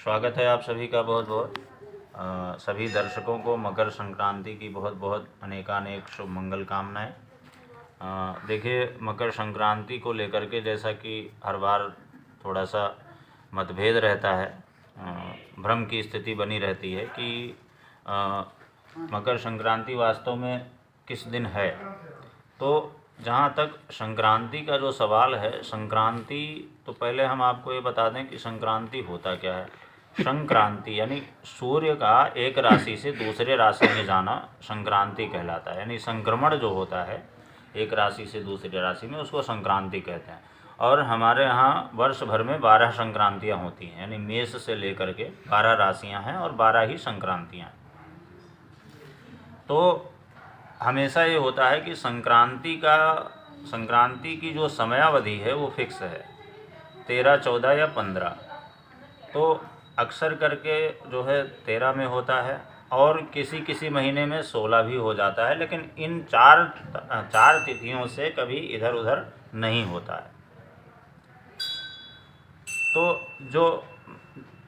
स्वागत है आप सभी का बहुत बहुत। सभी दर्शकों को मकर संक्रांति की बहुत बहुत अनेकानेक शुभ मंगल कामनाएं। देखिए, मकर संक्रांति को लेकर के जैसा कि हर बार थोड़ा सा मतभेद रहता है, भ्रम की स्थिति बनी रहती है कि मकर संक्रांति वास्तव में किस दिन है। तो जहाँ तक संक्रांति का जो सवाल है, संक्रांति तो पहले हम आपको ये बता दें कि संक्रांति होता क्या है। संक्रांति यानी सूर्य का एक राशि से दूसरे राशि में जाना संक्रांति कहलाता है। यानी संक्रमण जो होता है एक राशि से दूसरी राशि में, उसको संक्रांति कहते हैं। और हमारे यहाँ वर्ष भर में 12 संक्रांतियाँ होती हैं, यानी मेष से लेकर के 12 राशियाँ हैं और 12 ही संक्रांतियाँ हैं। तो हमेशा ये होता है कि संक्रांति की जो समयावधि है वो फिक्स है, 13, 14 या 15। तो अक्सर करके जो है 13 में होता है और किसी किसी महीने में 16 भी हो जाता है, लेकिन इन चार तिथियों से कभी इधर उधर नहीं होता है। तो जो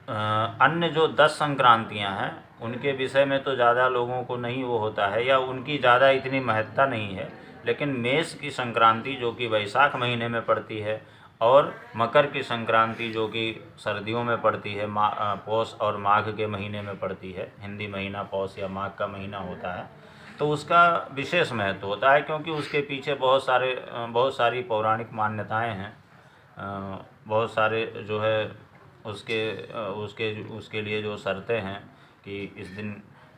अन्य जो 10 संक्रांतियां हैं उनके विषय में तो ज़्यादा लोगों को नहीं वो होता है, या उनकी ज़्यादा इतनी महत्ता नहीं है। लेकिन मेष की संक्रांति जो कि वैशाख महीने में पड़ती है, और मकर की संक्रांति जो कि सर्दियों में पड़ती है, पौष और माघ के महीने में पड़ती है। हिंदी महीना पौष या माघ का महीना होता है, तो उसका विशेष महत्व होता है, क्योंकि उसके पीछे बहुत सारी पौराणिक मान्यताएं हैं। बहुत सारे जो है उसके लिए जो शर्तें हैं कि इस दिन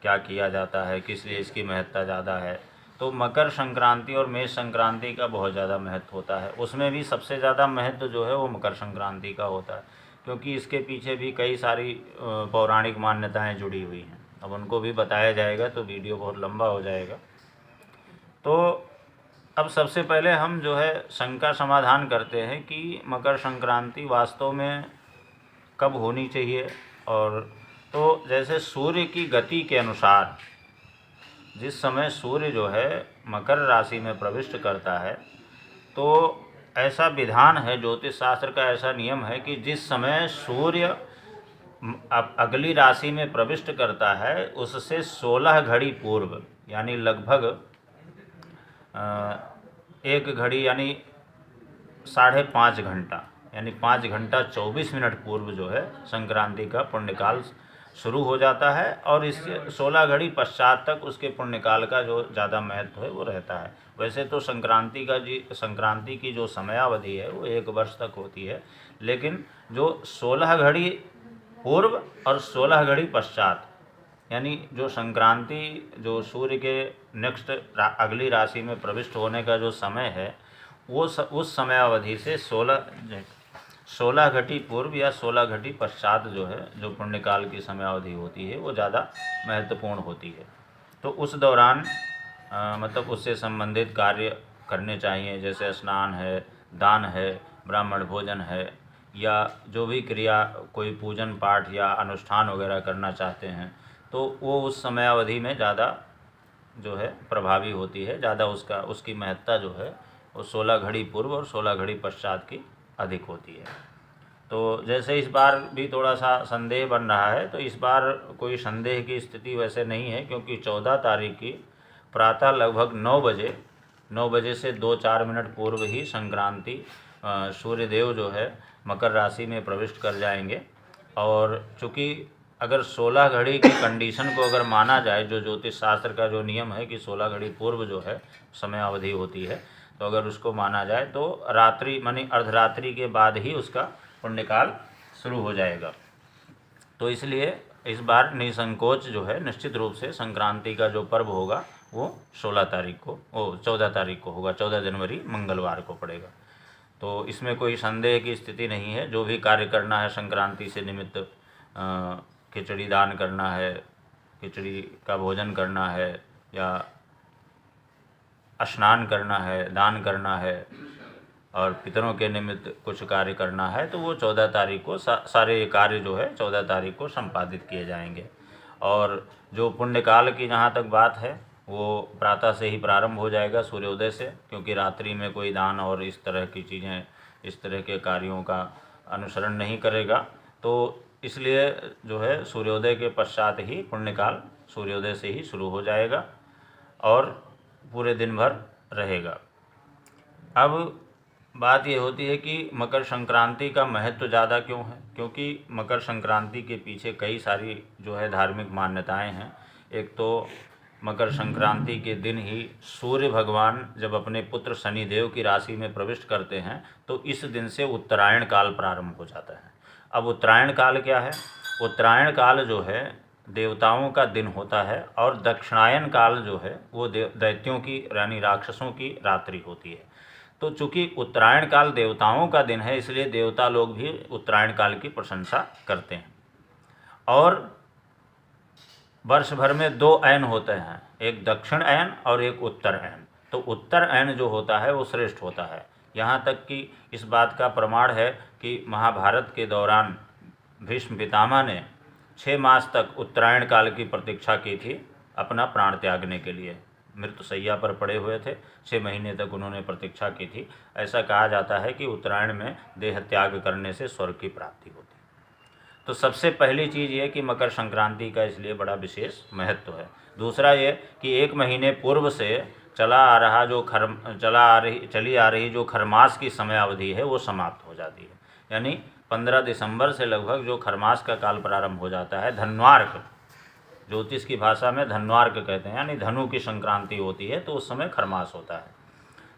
क्या किया जाता है, किस लिए इसकी महत्ता ज़्यादा है। तो मकर संक्रांति और मेष संक्रांति का बहुत ज़्यादा महत्व होता है। उसमें भी सबसे ज़्यादा महत्व जो है वो मकर संक्रांति का होता है, क्योंकि इसके पीछे भी कई सारी पौराणिक मान्यताएं जुड़ी हुई हैं। अब उनको भी बताया जाएगा तो वीडियो बहुत लंबा हो जाएगा। तो अब सबसे पहले हम जो है शंका समाधान करते हैं कि मकर संक्रांति वास्तव में कब होनी चाहिए। और तो जैसे सूर्य की गति के अनुसार जिस समय सूर्य जो है मकर राशि में प्रविष्ट करता है, तो ऐसा विधान है, ज्योतिष शास्त्र का ऐसा नियम है कि जिस समय सूर्य अगली राशि में प्रविष्ट करता है उससे 16 घड़ी पूर्व, यानी लगभग 1 घड़ी यानी 5.5 घंटा, यानी 5 घंटा 24 मिनट पूर्व जो है संक्रांति का पुण्यकाल शुरू हो जाता है, और इससे 16 घड़ी पश्चात तक उसके पुण्यकाल का जो ज़्यादा महत्व है वो रहता है। वैसे तो संक्रांति की जो समयावधि है वो 1 वर्ष तक होती है, लेकिन जो 16 घड़ी पूर्व और 16 घड़ी पश्चात, यानी जो संक्रांति जो सूर्य के नेक्स्ट अगली राशि में प्रविष्ट होने का जो समय है वो उस समयावधि से 16 घटी पूर्व या 16 घटी पश्चात जो है, जो पुण्यकाल की समयावधि होती है वो ज़्यादा महत्वपूर्ण होती है। तो उस दौरान मतलब उससे संबंधित कार्य करने चाहिए, जैसे स्नान है, दान है, ब्राह्मण भोजन है, या जो भी क्रिया कोई पूजन पाठ या अनुष्ठान वगैरह करना चाहते हैं, तो वो उस समयावधि में ज़्यादा जो है प्रभावी होती है। ज़्यादा उसकी महत्ता जो है वो 16 घड़ी पूर्व और 16 घड़ी पश्चात की अधिक होती है। तो जैसे इस बार भी थोड़ा सा संदेह बन रहा है, तो इस बार कोई संदेह की स्थिति वैसे नहीं है, क्योंकि 14 तारीख की प्रातः लगभग 9 बजे से 2-4 मिनट पूर्व ही संक्रांति सूर्यदेव जो है मकर राशि में प्रविष्ट कर जाएंगे। और चूँकि अगर 16 घड़ी की कंडीशन को अगर माना जाए, जो ज्योतिष शास्त्र का जो नियम है कि 16 घड़ी पूर्व जो है समयावधि होती है, तो अगर उसको माना जाए तो रात्रि मानी अर्धरात्रि के बाद ही उसका पुण्यकाल शुरू हो जाएगा। तो इसलिए इस बार निसंकोच जो है निश्चित रूप से संक्रांति का जो पर्व होगा वो 14 तारीख को होगा, 14 जनवरी मंगलवार को पड़ेगा। तो इसमें कोई संदेह की स्थिति नहीं है। जो भी कार्य करना है संक्रांति से निमित्त, खिचड़ी दान करना है, खिचड़ी का भोजन करना है, या स्नान करना है, दान करना है, और पितरों के निमित्त कुछ कार्य करना है, तो वो 14 तारीख को सारे कार्य जो है 14 तारीख को संपादित किए जाएंगे। और जो पुण्यकाल की जहाँ तक बात है वो प्रातः से ही प्रारंभ हो जाएगा, सूर्योदय से, क्योंकि रात्रि में कोई दान और इस तरह की चीज़ें, इस तरह के कार्यों का अनुसरण नहीं करेगा। तो इसलिए जो है सूर्योदय के पश्चात ही पुण्यकाल सूर्योदय से ही शुरू हो जाएगा और पूरे दिन भर रहेगा। अब बात ये होती है कि मकर संक्रांति का महत्व ज़्यादा क्यों है, क्योंकि मकर संक्रांति के पीछे कई सारी जो है धार्मिक मान्यताएं हैं। एक तो मकर संक्रांति के दिन ही सूर्य भगवान जब अपने पुत्र शनिदेव की राशि में प्रविष्ट करते हैं तो इस दिन से उत्तरायण काल प्रारंभ हो जाता है। अब उत्तरायण काल क्या है? उत्तरायण काल जो है देवताओं का दिन होता है और दक्षिणायन काल जो है वो दैत्यों की यानी राक्षसों की रात्रि होती है। तो चूँकि उत्तरायण काल देवताओं का दिन है इसलिए देवता लोग भी उत्तरायण काल की प्रशंसा करते हैं। और वर्ष भर में 2 अयन होते हैं, एक दक्षिण अयन और एक उत्तर अयन। तो उत्तर अयन जो होता है वो श्रेष्ठ होता है। यहाँ तक कि इस बात का प्रमाण है कि महाभारत के दौरान भीष्म पितामह ने 6 मास तक उत्तरायण काल की प्रतीक्षा की थी अपना प्राण त्यागने के लिए। मृत्युशैया पर पड़े हुए थे, 6 महीने तक उन्होंने प्रतीक्षा की थी। ऐसा कहा जाता है कि उत्तरायण में देह त्याग करने से स्वर्ग की प्राप्ति होती है। तो सबसे पहली चीज़ ये कि मकर संक्रांति का इसलिए बड़ा विशेष महत्व है। दूसरा ये कि 1 महीने पूर्व से चली आ रही जो खरमास की समय अवधि है वो समाप्त हो जाती है। यानी 15 दिसंबर से लगभग जो खरमास का काल प्रारंभ हो जाता है, धन्वार्क, ज्योतिष की भाषा में धन्वार्क कहते हैं, यानी धनु की संक्रांति होती है तो उस समय खरमास होता है।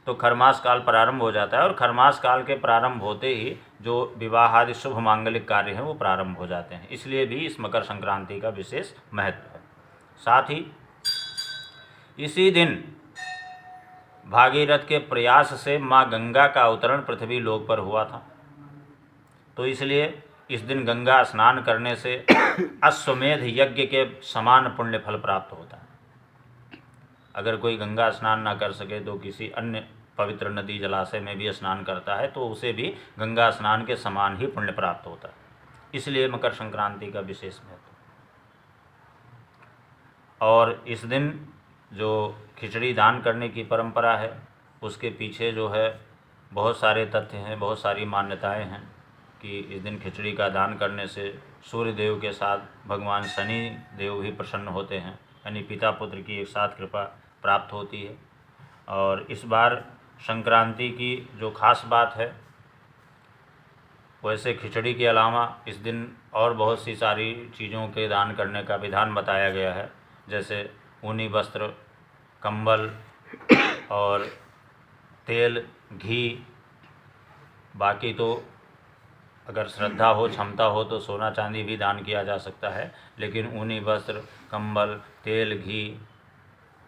तो खरमास काल प्रारंभ हो जाता है और खरमास काल के प्रारंभ होते ही जो विवाह आदि शुभ मांगलिक कार्य हैं वो प्रारंभ हो जाते हैं। इसलिए भी इस मकर संक्रांति का विशेष महत्व है। साथ ही इसी दिन भागीरथ के प्रयास से माँ गंगा का अवतरण पृथ्वी लोक पर हुआ था। तो इसलिए इस दिन गंगा स्नान करने से अश्वमेध यज्ञ के समान पुण्य फल प्राप्त होता है। अगर कोई गंगा स्नान ना कर सके तो किसी अन्य पवित्र नदी जलाशय में भी स्नान करता है तो उसे भी गंगा स्नान के समान ही पुण्य प्राप्त होता है। इसलिए मकर संक्रांति का विशेष महत्व। और इस दिन जो खिचड़ी दान करने की परंपरा है उसके पीछे जो है बहुत सारे तथ्य हैं, बहुत सारी मान्यताएं हैं कि इस दिन खिचड़ी का दान करने से सूर्य देव के साथ भगवान शनि देव भी प्रसन्न होते हैं, यानी पिता पुत्र की एक साथ कृपा प्राप्त होती है। और इस बार संक्रांति की जो खास बात है, वैसे खिचड़ी के अलावा इस दिन और बहुत सी सारी चीज़ों के दान करने का विधान बताया गया है, जैसे ऊनी वस्त्र, कंबल और तेल, घी। बाकी तो अगर श्रद्धा हो, क्षमता हो तो सोना चांदी भी दान किया जा सकता है, लेकिन ऊनी वस्त्र, कंबल, तेल, घी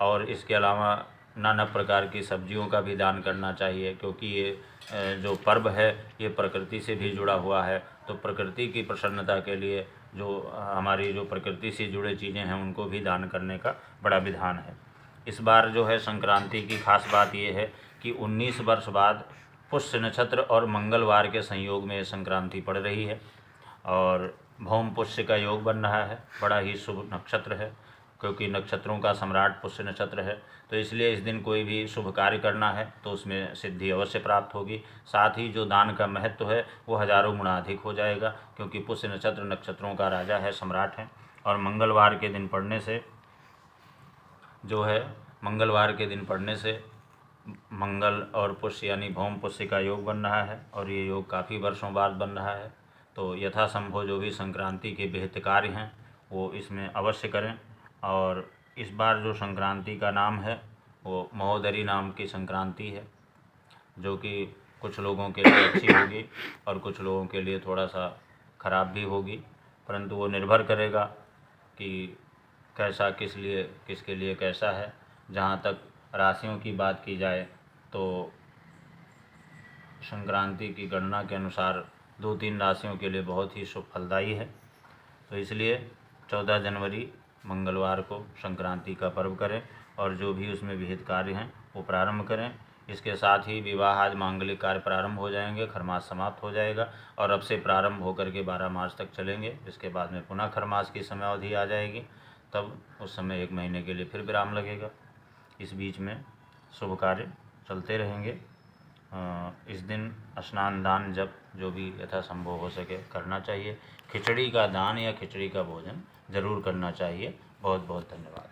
और इसके अलावा नाना प्रकार की सब्जियों का भी दान करना चाहिए, क्योंकि ये जो पर्व है ये प्रकृति से भी जुड़ा हुआ है। तो प्रकृति की प्रसन्नता के लिए जो हमारी जो प्रकृति से जुड़े चीज़ें हैं उनको भी दान करने का बड़ा विधान है। इस बार जो है संक्रांति की खास बात ये है कि 19 वर्ष बाद पुष्य नक्षत्र और मंगलवार के संयोग में संक्रांति पड़ रही है और भौम पुष्य का योग बन रहा है। बड़ा ही शुभ नक्षत्र है क्योंकि नक्षत्रों का सम्राट पुष्य नक्षत्र है। तो इसलिए इस दिन कोई भी शुभ कार्य करना है तो उसमें सिद्धि अवश्य प्राप्त होगी। साथ ही जो दान का महत्व है वो हजारों गुना अधिक हो जाएगा, क्योंकि पुष्य नक्षत्र नक्षत्रों का राजा है, सम्राट है। और मंगलवार के दिन पड़ने से जो है मंगलवार के दिन पड़ने से मंगल और पुष्य यानी भौम पुष्य का योग बन रहा है और ये योग काफ़ी वर्षों बाद बन रहा है। तो यथासंभव जो भी संक्रांति के विहित कार्य हैं वो इसमें अवश्य करें। और इस बार जो संक्रांति का नाम है वो महोदरी नाम की संक्रांति है, जो कि कुछ लोगों के लिए अच्छी होगी और कुछ लोगों के लिए थोड़ा सा खराब भी होगी, परंतु वो निर्भर करेगा कि कैसा किसके लिए कैसा है। जहाँ तक राशियों की बात की जाए तो संक्रांति की गणना के अनुसार 2-3 राशियों के लिए बहुत ही शुभ फलदायी है। तो इसलिए 14 जनवरी मंगलवार को संक्रांति का पर्व करें और जो भी उसमें विहित कार्य हैं वो प्रारंभ करें। इसके साथ ही विवाह आदि मांगलिक कार्य प्रारंभ हो जाएंगे, खरमास समाप्त हो जाएगा और अब से प्रारंभ होकर के 12 मार्च तक चलेंगे। इसके बाद में पुनः खरमास की समय अवधि आ जाएगी, तब उस समय 1 महीने के लिए फिर विराम लगेगा। इस बीच में शुभ कार्य चलते रहेंगे। इस दिन स्नान दान जब जो भी यथासंभव हो सके करना चाहिए। खिचड़ी का दान या खिचड़ी का भोजन ज़रूर करना चाहिए। बहुत बहुत धन्यवाद।